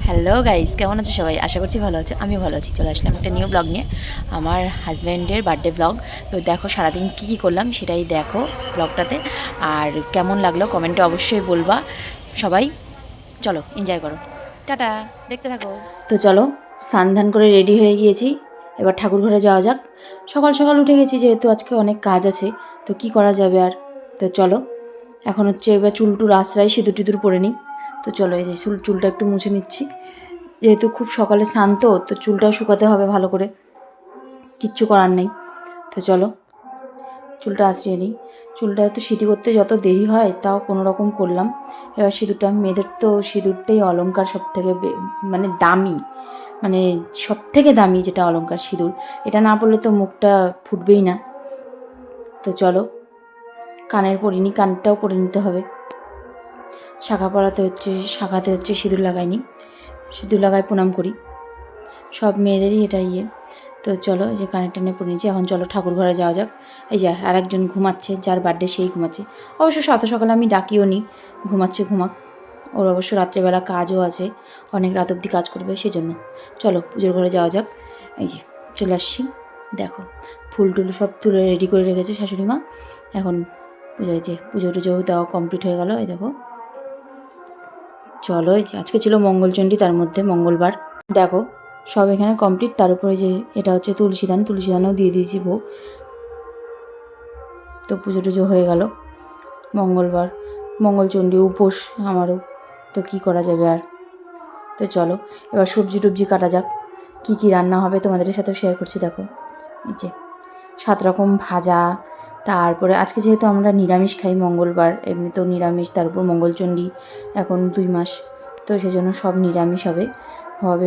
Hello guys, কেমন আছো সবাই? আশা করছি ভালো আছো। আমিও ভালো আছি। চলে আসলাম একটা নিউ ব্লগ নিয়ে, আমার হাজব্যান্ডের বার্থডে ব্লগ। তো দেখো সারাদিন কী করলাম সেটাই দেখো ব্লগটাতে। আর কেমন লাগলো কমেন্টে অবশ্যই বলবা সবাই। চলো এনজয় করো, টাটা, দেখতে থাকো। তো চলো, স্নান ধান করে রেডি হয়ে গিয়েছি, এবার ঠাকুর ঘরে যাওয়া যাক। সকাল সকাল উঠে গেছি যেহেতু আজকে অনেক কাজ আছে, তো কি করা যাবে আর। তো চলো, এখন হচ্ছে এবার চুল টুল আশ্রয় সিঁদুর টিঁদুর পরে নিই। তো চলো, এই যে চুলটা একটু মুছে নিচ্ছি, যেহেতু খুব সকালে স্নান, তো চুলটাও শুকাতে হবে ভালো করে, কিচ্ছু করার নেই। তো চলো চুলটা আঁচড়িয়ে নিই। চুলটা তো সিঁথি করতে যত দেরি হয় তাও কোনো রকম করলাম। এবার সিঁদুরটা, মেয়েদের তো সিঁদুরটাই অলংকার, সব থেকে মানে দামি, মানে সব থেকে দামি যেটা অলংকার সিঁদুর, এটা না পরলে তো মুখটা ফুটবেই না। তো চলো, কানের পরিনি, কানটাও পরে নিতে হবে। শাখা পরাতে হচ্ছে, শাখাতে হচ্ছে সিঁদুর লাগাইনি, সিঁদুর লাগাই প্রণাম করি, সব মেয়েদেরই এটা ইয়ে। তো চলো, এই যে কানে টানে পরে নিচ্ছি। এখন চলো ঠাকুর ঘরে যাওয়া যাক। এই যে আরেকজন ঘুমাচ্ছে, যার বার্থডে সেই ঘুমাচ্ছে। অবশ্য সকালে আমি ডাকিও নি, ঘুমাচ্ছে ঘুমাক, ওর অবশ্য রাত্রেবেলা কাজও আছে, অনেক রাত অবধি কাজ করবে, সেজন্য। চলো পুজোর ঘরে যাওয়া যাক। এই যে চলে আসছি, দেখো ফুল টুল সব তুলে রেডি করে রেখেছে শাশুড়ি মা। এখন পুজো টুজো দেওয়া কমপ্লিট হয়ে গেল। এই দেখো, চলো, আজকে ছিল মঙ্গলচণ্ডী, তার মধ্যে মঙ্গলবার। দেখো সব এখানে কমপ্লিট। তার উপরে যে এটা হচ্ছে তুলসীদানও দিয়ে দিয়েছি ভোগ। তো পুজো টুজো হয়ে গেল। মঙ্গলবার, মঙ্গলচণ্ডী উপোস আমারও, তো কি করা যাবে আর। তো চলো এবার সবজি টবজি কাটা যাক, কি কি রান্না হবে তোমাদের সাথে শেয়ার করছি। দেখো এই যে 7 রকম ভাজা, তারপরে আজকে যেহেতু আমরা নিরামিষ খাই, মঙ্গলবার এমনি তো নিরামিষ, তার উপর মঙ্গলচণ্ডী এখন 2 মাস, তো সেজন্য সব নিরামিষ হবে।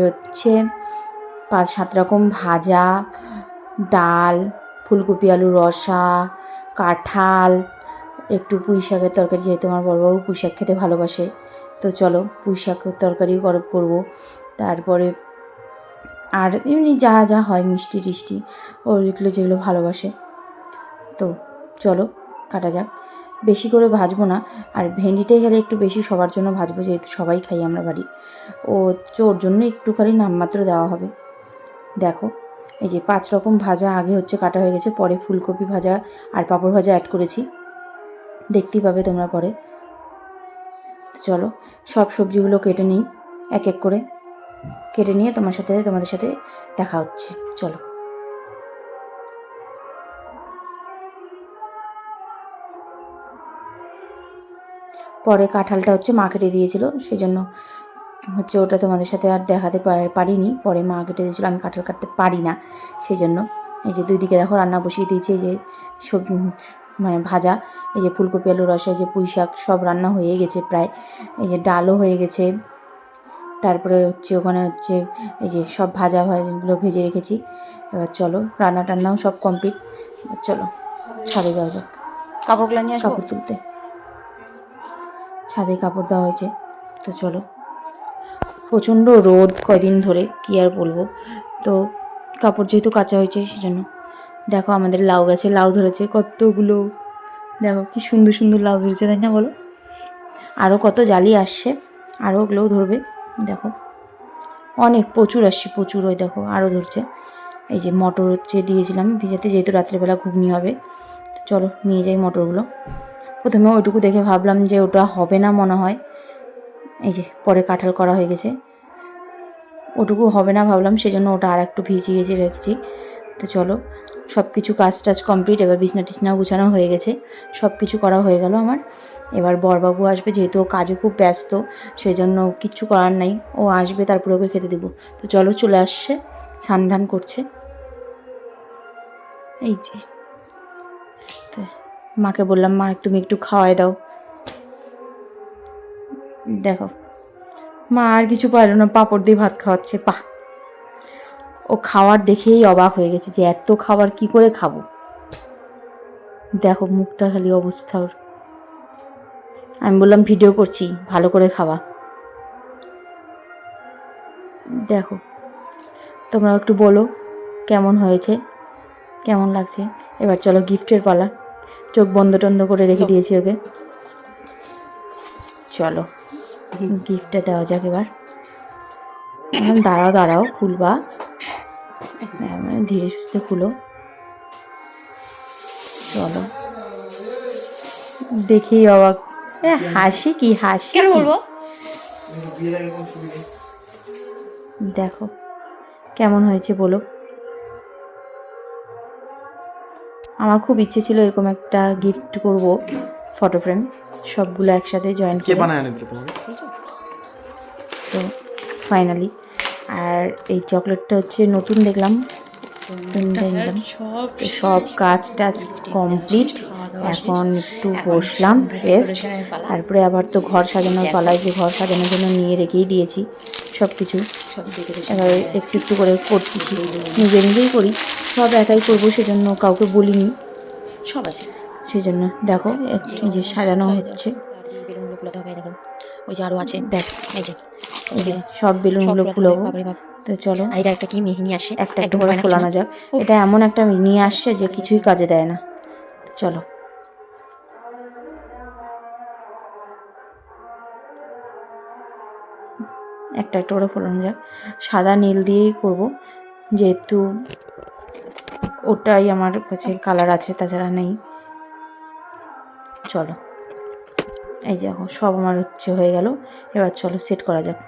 হচ্ছে 5-7 রকম ভাজা, ডাল, ফুলকপি আলু রসা, কাঁঠাল, একটু পুঁই শাকের তরকারি, যেহেতু আমার বড়বাবু পুঁই শাক খেতে ভালোবাসে, তো চলো পুঁই শাকের তরকারিও করবো। তারপরে আর এমনি যা যা হয় মিষ্টি টিষ্টি, ওইগুলো যেগুলো ভালোবাসে। তো চলো কাটা যাক, বেশি করে ভাজবো না। আর ভেন্ডিটাই গেলে একটু বেশি সবার জন্য ভাজবো, যেহেতু সবাই খাই আমরা বাড়ি, ওর জন্য একটুখানি নামমাত্র দেওয়া হবে। দেখো এই যে 5 রকম ভাজা আগে হচ্ছে কাটা হয়ে গেছে, পরে ফুলকপি ভাজা আর পাঁপড় ভাজা অ্যাড করেছি, দেখতেই পাবে তোমরা পরে। চলো সব সবজিগুলো কেটে নিই, এক এক করে কেটে নিয়ে তোমাদের সাথে দেখা হচ্ছে। চলো, পরে কাঁঠালটা হচ্ছে মা কেটে দিয়েছিল, সেই জন্য হচ্ছে ওটা তোমাদের সাথে আর দেখাতে পারিনি। পরে মা কেটে দিয়েছিলো, আমি কাঁঠাল কাটতে পারি না, সেই জন্য। এই যে 2 দিকে দেখো রান্না বসিয়ে দিয়েছি, এই যে মানে ভাজা, এই যে ফুলকপি আলু রসা, এই যে পুঁই শাক, সব রান্না হয়ে গেছে প্রায়। এই যে ডালও হয়ে গেছে। তারপরে হচ্ছে ওখানে হচ্ছে এই যে সব ভাজাগুলো ভেজে রেখেছি। এবার চলো, রান্না টান্নাও সব কমপ্লিট। চলো ছাদে যাওয়া যাক, কাপড়গুলো নিয়ে কাপড় তুলতে। ছাদে কাপড় দেওয়া হয়েছে, তো চলো। প্রচণ্ড রোদ কয়দিন ধরে, কী আর বলবো। তো কাপড় যেহেতু কাচা হয়েছে সেজন্য। দেখো আমাদের লাউ গাছে লাউ ধরেছে কতগুলো, দেখো কি সুন্দর সুন্দর লাউ ধরেছে, তাই না বলো? আরও কত জালি আসছে, আরও ওগুলোও ধরবে। দেখো অনেক প্রচুর আসছে, প্রচুর। ওই দেখো আরও ধরছে। এই যে মটর হচ্ছে দিয়েছিলাম ভিজাতে, যেহেতু রাত্রেবেলা ঘুগনি হবে। তো চলো নিয়ে যাই মটরগুলো। প্রথমে ওইটুকু দেখে ভাবলাম যে ওটা হবে না মনে হয়, এই যে পরে কাঁঠাল করা হয়ে গেছে, ওটুকু হবে না ভাবলাম, সেজন্য ওটা আর একটু ভিজিয়ে রেখেছি। তো চলো সব কিছু কাজ টাজ কমপ্লিট। এবার বিছনা টিছনাও গুছানো হয়ে গেছে, সব কিছু করা হয়ে গেল আমার। এবার বরবাবু আসবে, যেহেতু ও কাজে খুব ব্যস্ত, সেই জন্য কিচ্ছু করার নাই, ও আসবে তারপরে ওকে খেতে দেবো। তো চলো চলে আসছে, স্নান করছে। এই যে তো মাকে বললাম, মা তুমি একটু খাওয়াই দাও। দেখো মা আর কিছু পারলো না, পাঁপড় দিয়ে ভাত খাওয়াচ্ছে। ও খাওয়ার দেখেই অবাক হয়ে গেছে যে এত খাবার কি করে খাবো। দেখো মুখটা খালি অবস্থা ওর। আমি বললাম ভিডিও করছি, ভালো করে খাওয়া। দেখো তোমরা একটু বলো কেমন হয়েছে, কেমন লাগছে। এবার চলো গিফটের পালা, চোখ বন্ধ টন্ধ করে রেখে দিয়েছি ওকে। চলো গিফটটা দেওয়া যাক এবার। এখন দাঁড়াও দাঁড়াও, খুলবা ধীরে সুস্থে খুলো। চলো, দেখি অবাক, হাসি কি হাসি, দেখো কেমন হয়েছে বলো। আমার খুব ইচ্ছে ছিল এরকম একটা গিফট করব, ফটো ফ্রেম সবগুলো একসাথে জয়েন করে। তো ফাইনালি, আর এই চকলেটটা হচ্ছে নতুন দেখলাম, তো সব কাজ টাজ কমপ্লিট। এখন একটু বসলাম রেস্ট, তারপরে আবার তো ঘর সাজানোর পালায়, যে ঘর সাজানোর জন্য নিয়ে রেখেই দিয়েছি সব কিছু। এবার একটু একটু করে করতেছি, নিজেই করি, সব একাই করবো, সেজন্য কাউকে বলিনি, সব আছে সেজন্য। দেখো এই যে সাজানো হচ্ছে, ওই যে আরও আছে, দেখ এই যে সব বেলুনগুলো ফুলাবো। তো চলো, এটা একটা কি নিয়ে আসছে, একটা একটু করে ফোলানো যাক। এটা এমন একটা নিয়ে আসছে যে কিছুই কাজে দেয় না। চলো, একটা একটা করে ফোলানো যাক। সাদা নীল দিয়েই করব, যেহেতু ওটাই আমার কাছে কালার আছে, তাছাড়া নেই। চলো, এই দেখো সব আমার হয়ে গেল। এবার চলো সেট করা যাক।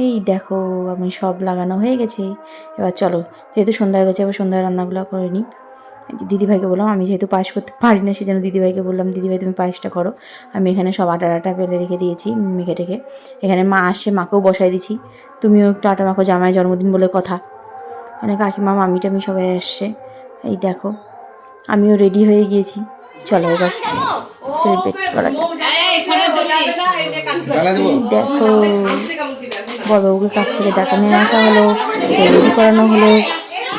এই দেখো আমি সব লাগানো হয়ে গেছে। এবার চলো, যেহেতু সন্ধ্যা হয়ে গেছে, এবার সন্ধ্যায় রান্নাগুলো করে নিই। দিদিভাইকে বললাম, আমি যেহেতু পায়েস করতে পারি না, সেজন্য দিদিভাইকে বললাম, দিদিভাই তুমি পায়েসটা করো। আমি এখানে সব আটা ফেলে রেখে দিয়েছি মেখে টেখে। এখানে মা আসে, মাকেও বসাই দিছি। তুমিও একটু আটা মাখো, জামাই জন্মদিন বলে কথা। এখানে কাকিমা মামি টামি সবাই আসছে। এই দেখো আমিও রেডি হয়ে গিয়েছি। চলো এবার সেলিব্রেট করা যাক। দেখো বড়বাবুকে কাছ থেকে ডাকা নিয়ে আসা হলো, রেডি করানো হলো।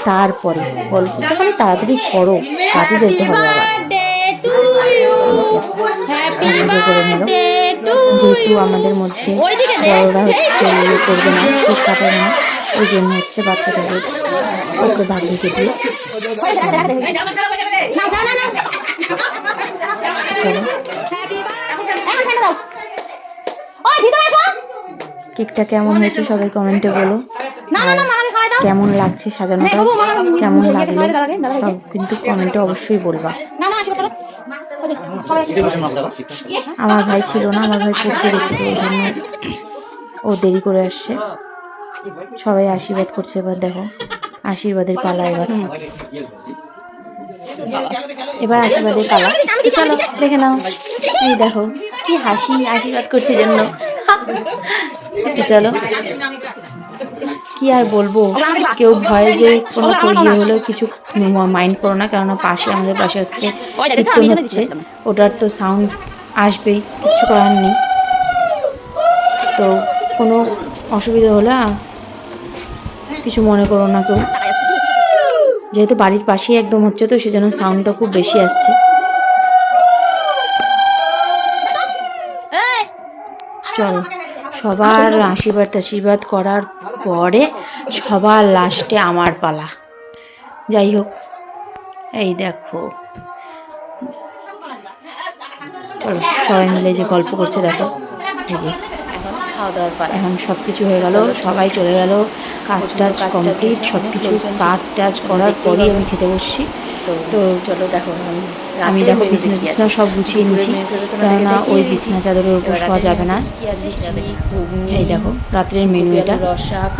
তারপরে বলতেছে খালি তাড়াতাড়ি করো, কাজে যেতে হবে আবার। করে নিল, যেহেতু আমাদের মধ্যে বড়রা হচ্ছে ইয়ে করবে না, কেক কাটাবে না, ওই জন্য হচ্ছে বাচ্চাটাকে ওকে ভাগ্নিকে দিয়ে। চলো, কেকটা কেমন হয়েছে সবাই কমেন্টে বলো, কেমন লাগছে সাজানোটা, কেমন লাগলো সব কিন্তু কমেন্টে অবশ্যই বলবা। আমার ভাই ছিল না, আমার ভাই পড়তে গেছিল, ওই জন্য ও দেরি করে আসছে। সবাই আশীর্বাদ করছে, এবার দেখো আশীর্বাদের পালা। এবার আশীর্বাদের পালা, চলো দেখে নাও। এই দেখো কি হাসি, আশীর্বাদ করছে জন্য। চলো, কি আর বলবো, কেউ ভয়ে যে কোনো ইয়ে হলেও কিছু মাইন্ড করো না, কেননা পাশে আমাদের পাশে হচ্ছে কীর্তন হচ্ছে, ওটার তো সাউন্ড আসবেই, কিচ্ছু করার নেই। তো কোনো অসুবিধা হলে কিছু মনে করো না কেউ, যেহেতু বাড়ির পাশেই একদম হচ্ছে, তো সেজন্য সাউন্ডটা খুব বেশি আসছে। চলো, সবার আশীর্বাদ করার পরে সবার লাস্টে আমার পালা। যাই হোক, এই দেখো চলো সবাই মিলে যে গল্প করছে, দেখো এই যে খাওয়া দাওয়ার পালা। এখন সব কিছু হয়ে গেল, সবাই চলে গেল, কাজ টাজ কমপ্লিট, সব কিছু কাজ টাজ করার পরেই আমি খেতে বসছি। তো চলো দেখো, আমি দেখো বিছনা সব গুছিয়ে নিয়েছি, কেননা ওই বিছনা চাদরের উপর শোয়া যাবে না। এই দেখো রাত্রের মেনু, এটা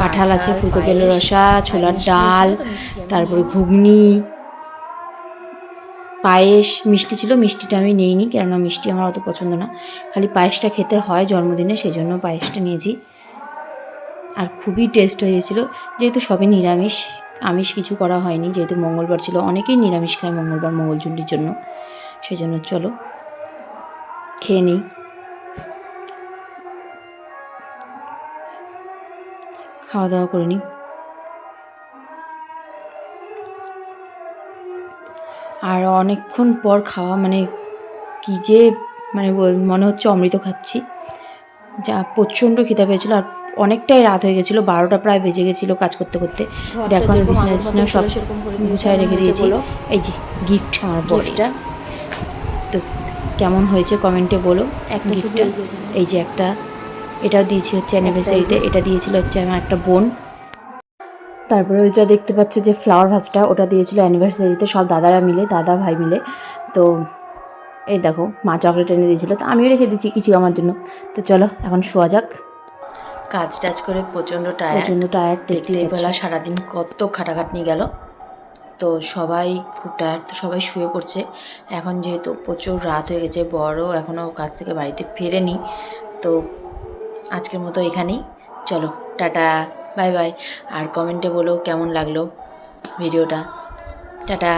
কাঁঠাল আছে, ফুলকপি আলুর রসা, ছোলার ডাল, তারপরে ঘুগনি, পায়েস, মিষ্টি ছিল, মিষ্টিটা আমি নিইনি, কেননা মিষ্টি আমার অত পছন্দ না, খালি পায়েসটা খেতে হয় জন্মদিনে, সেই জন্য পায়েসটা নিয়েছি। আর খুবই টেস্ট হয়েছিল, যেহেতু সবই নিরামিষ, আমিষ কিছু করা হয়নি, যেহেতু মঙ্গলবার ছিল, অনেকেই নিরামিষ খায় মঙ্গলবার মঙ্গলচণ্ডীর জন্য, সেই জন্য চলো খেয়ে নিই। খাওয়া দাওয়া করে নিই। আর অনেকক্ষণ পর খাওয়া, মানে কী যে মানে মনে হচ্ছে অমৃত খাচ্ছি, যা প্রচণ্ড খিদে পেয়েছিলো। আর অনেকটাই রাত হয়ে গেছিলো, 12টা প্রায় বেজে গেছিলো কাজ করতে করতে। দেখো আমি বিছানা সব গুছায় রেখে দিয়েছি। এই যে গিফট আমার বড়টা, তো কেমন হয়েছে কমেন্টে বলো গিফটটা। এই যে একটা এটাও দিয়েছি হচ্ছে অ্যানিভার্সারিতে, এটা দিয়েছিল হচ্ছে আমার একটা বোন। তারপরে ওইটা দেখতে পাচ্ছ যে ফ্লাওয়ার ভাসটা, ওটা দিয়েছিল অ্যানিভার্সারিতে সব দাদারা মিলে, দাদা ভাই মিলে। তো এই দেখো মা চকলেট এনে দিয়েছিলো, তো আমিও রেখে দিচ্ছি কিছু আমার জন্য। তো চলো এখন শোয়া যাক। কাজ টাজ করে প্রচণ্ড টায়ার্ড, দেখতেই পেলা সারাদিন কত খাটাখাটনি গেল। তো সবাই খুব টায়ার্ড, তো সবাই শুয়ে পড়ছে এখন, যেহেতু প্রচুর রাত হয়ে গেছে, বড় এখনও কাজ থেকে বাড়িতে ফেরেনি। তো আজকের মতো এখানেই, চলো টাটা, বাই বাই। আর কমেন্টে বলো কেমন লাগলো ভিডিওটা। টাটা।